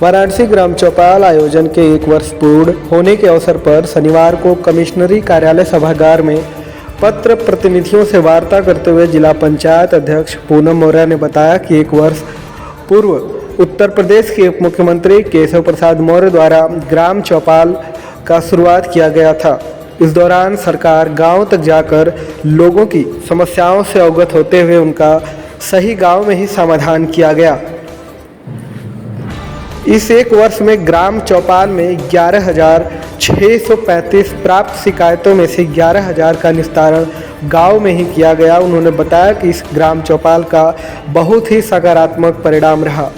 वाराणसी ग्राम चौपाल आयोजन के 1 वर्ष पूर्ण होने के अवसर पर शनिवार को कमिश्नरी कार्यालय सभागार में पत्र प्रतिनिधियों से वार्ता करते हुए जिला पंचायत अध्यक्ष पूनम मौर्य ने बताया कि 1 वर्ष पूर्व उत्तर प्रदेश के उप मुख्यमंत्री केशव प्रसाद मौर्य द्वारा ग्राम चौपाल का शुरुआत किया गया था। इस दौरान सरकार गांव तक जाकर लोगों की समस्याओं से अवगत होते हुए उनका सही गांव में ही समाधान किया गया। इस 1 वर्ष में ग्राम चौपाल में 11,635 प्राप्त शिकायतों में से 11,000 का निस्तारण गांव में ही किया गया। उन्होंने बताया कि इस ग्राम चौपाल का बहुत ही सकारात्मक परिणाम रहा।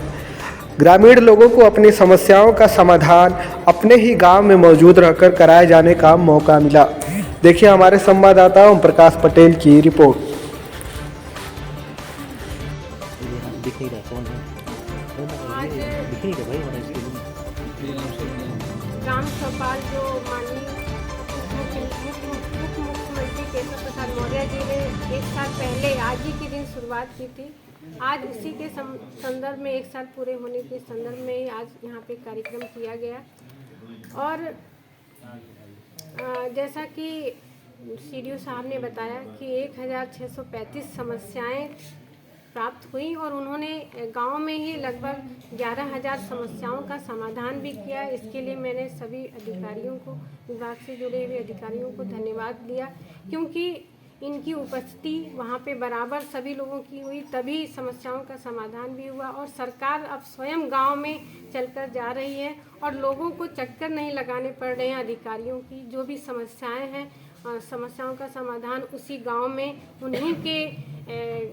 ग्रामीण लोगों को अपनी समस्याओं का समाधान अपने ही गांव में मौजूद रहकर कराए जाने का मौका मिला। देखिए हमारे संवाददाता ओम प्रकाश पटेल की रिपोर्ट। ग्राम चौपाल जो माननीय मुख्यमंत्री केशव प्रसाद मौर्य जी ने 1 साल पहले आज ही के दिन शुरुआत की थी। आज उसी के संदर्भ में 1 साल पूरे होने के संदर्भ में आज यहाँ पे कार्यक्रम किया गया। और जैसा कि सीडीओ साहब ने बताया कि 1,635 समस्याएं प्राप्त हुई और उन्होंने गांव में ही लगभग 11,000 समस्याओं का समाधान भी किया। इसके लिए मैंने सभी अधिकारियों को, विभाग से जुड़े हुए अधिकारियों को धन्यवाद दिया, क्योंकि इनकी उपस्थिति वहाँ पे बराबर सभी लोगों की हुई, तभी समस्याओं का समाधान भी हुआ। और सरकार अब स्वयं गांव में चलकर जा रही है और लोगों को चक्कर नहीं लगाने पड़ रहे हैं। अधिकारियों की जो भी समस्याएं हैं, समस्याओं का समाधान उसी गांव में, उन्हीं के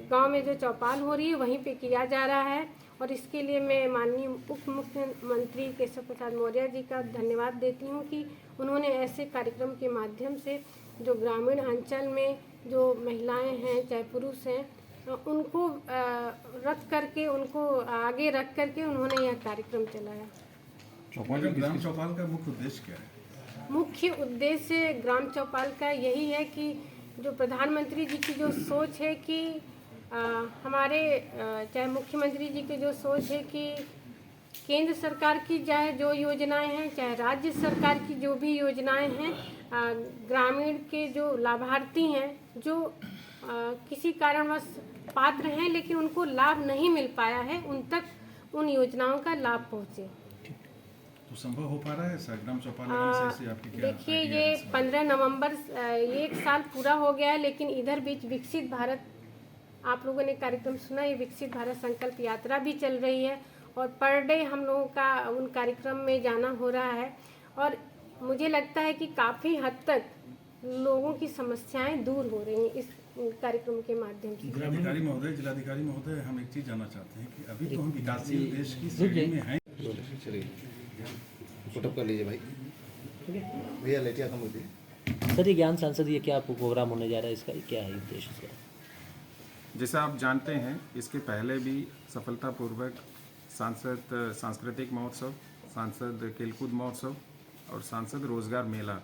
गांव में जो चौपाल हो रही है वहीं पे किया जा रहा है। और इसके लिए मैं माननीय उप मुख्यमंत्री केशव प्रसाद मौर्य जी का धन्यवाद देती हूँ कि उन्होंने ऐसे कार्यक्रम के माध्यम से जो ग्रामीण अंचल में जो महिलाएं हैं चाहे पुरुष हैं, उनको रख करके, उनको आगे रख करके उन्होंने यह कार्यक्रम चलाया। ग्राम चौपाल का मुख्य उद्देश्य क्या है? मुख्य उद्देश्य ग्राम चौपाल का यही है कि जो प्रधानमंत्री जी की जो सोच है कि हमारे चाहे मुख्यमंत्री जी की जो सोच है कि केंद्र सरकार की चाहे जो योजनाएं हैं, चाहे राज्य सरकार की जो भी योजनाएं हैं, ग्रामीण के जो लाभार्थी हैं, जो किसी कारणवश पात्र हैं लेकिन उनको लाभ नहीं मिल पाया है, उन तक उन योजनाओं का लाभ पहुँचे। तो संभव हो पा रहा है सर ग्राम चौपाल लगाने से? आपकी क्या देखिए, ये 15 नवंबर 1 साल पूरा हो गया है, लेकिन इधर बीच विकसित भारत, आप लोगों ने कार्यक्रम सुना, ये विकसित भारत संकल्प यात्रा भी चल रही है और पर डे हम लोगों का उन कार्यक्रम में जाना हो रहा है। और मुझे लगता है कि काफ़ी हद तक लोगों की समस्याएं दूर हो रही हैं इस कार्यक्रम के माध्यम से। जिलाधिकारी महोदय, हम एक चीज़ जानना चाहते हैं कि अभी तो हम विकासशील देश की श्रेणी में हैं। फोटो कर लीजिए भाई, भैया लेटिया कम होती है। सर, ये ज्ञान सांसद, ये क्या प्रोग्राम होने जा रहा है, इसका क्या है उद्देश्य इसका? जैसा आप जानते हैं, इसके पहले भी सफलतापूर्वक सांसद सांस्कृतिक महोत्सव, सांसद खेलकूद महोत्सव और सांसद रोजगार मेला,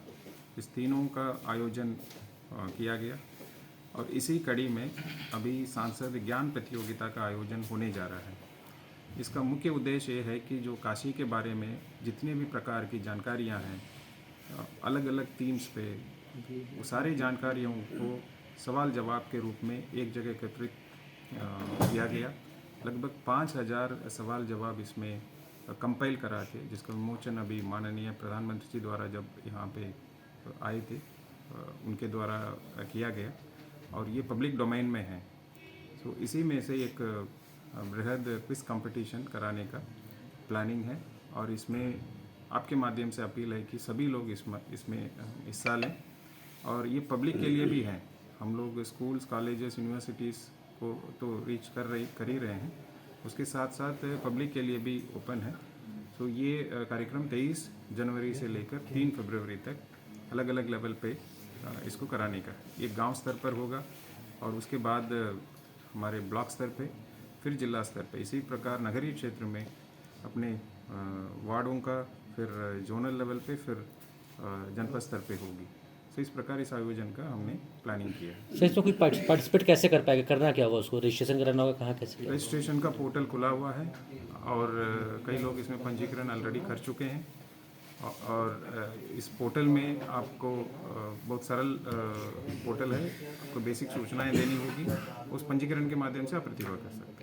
इस तीनों का आयोजन किया गया। और इसी कड़ी में अभी सांसद ज्ञान प्रतियोगिता का आयोजन होने जा रहा है। इसका मुख्य उद्देश्य ये है कि जो काशी के बारे में जितने भी प्रकार की जानकारियां हैं, अलग अलग थीम्स पे, वो सारी जानकारियों को सवाल जवाब के रूप में एक जगह एकत्रित किया गया। लगभग 5,000 सवाल जवाब इसमें कंपाइल करा के, जिसका विमोचन अभी माननीय प्रधानमंत्री जी द्वारा जब यहाँ पे आए थे उनके द्वारा किया गया और ये पब्लिक डोमेन में है। तो इसी में से एक बृहद क्विज कंपटीशन कराने का प्लानिंग है और इसमें आपके माध्यम से अपील है कि सभी लोग इसमें हिस्सा लें। और ये पब्लिक के लिए भी है। हम लोग स्कूल्स, कॉलेजेस, यूनिवर्सिटीज़ को तो रीच कर ही रहे हैं, उसके साथ साथ पब्लिक के लिए भी ओपन है। तो ये कार्यक्रम 23 जनवरी से लेकर 3 फरवरी तक अलग अलग लेवल पे इसको कराने का, ये गांव स्तर पर होगा और उसके बाद हमारे ब्लॉक स्तर पे, फिर जिला स्तर पे, इसी प्रकार नगरीय क्षेत्र में अपने वार्डों का, फिर जोनल लेवल पे, फिर जनपद स्तर पे होगी। तो इस प्रकार इस आयोजन का हमने प्लानिंग किया है। सर इसमें कोई पार्टिसिपेट कैसे कर पाएगा, करना क्या होगा, उसको रजिस्ट्रेशन कराना होगा, कहाँ कैसे? रजिस्ट्रेशन का पोर्टल खुला हुआ है और कई लोग इसमें पंजीकरण ऑलरेडी कर चुके हैं और इस पोर्टल में आपको बहुत सरल पोर्टल है, आपको बेसिक सूचनाएं देनी होगी, उस पंजीकरण के माध्यम से आप प्रतिभाग कर सकते हैं।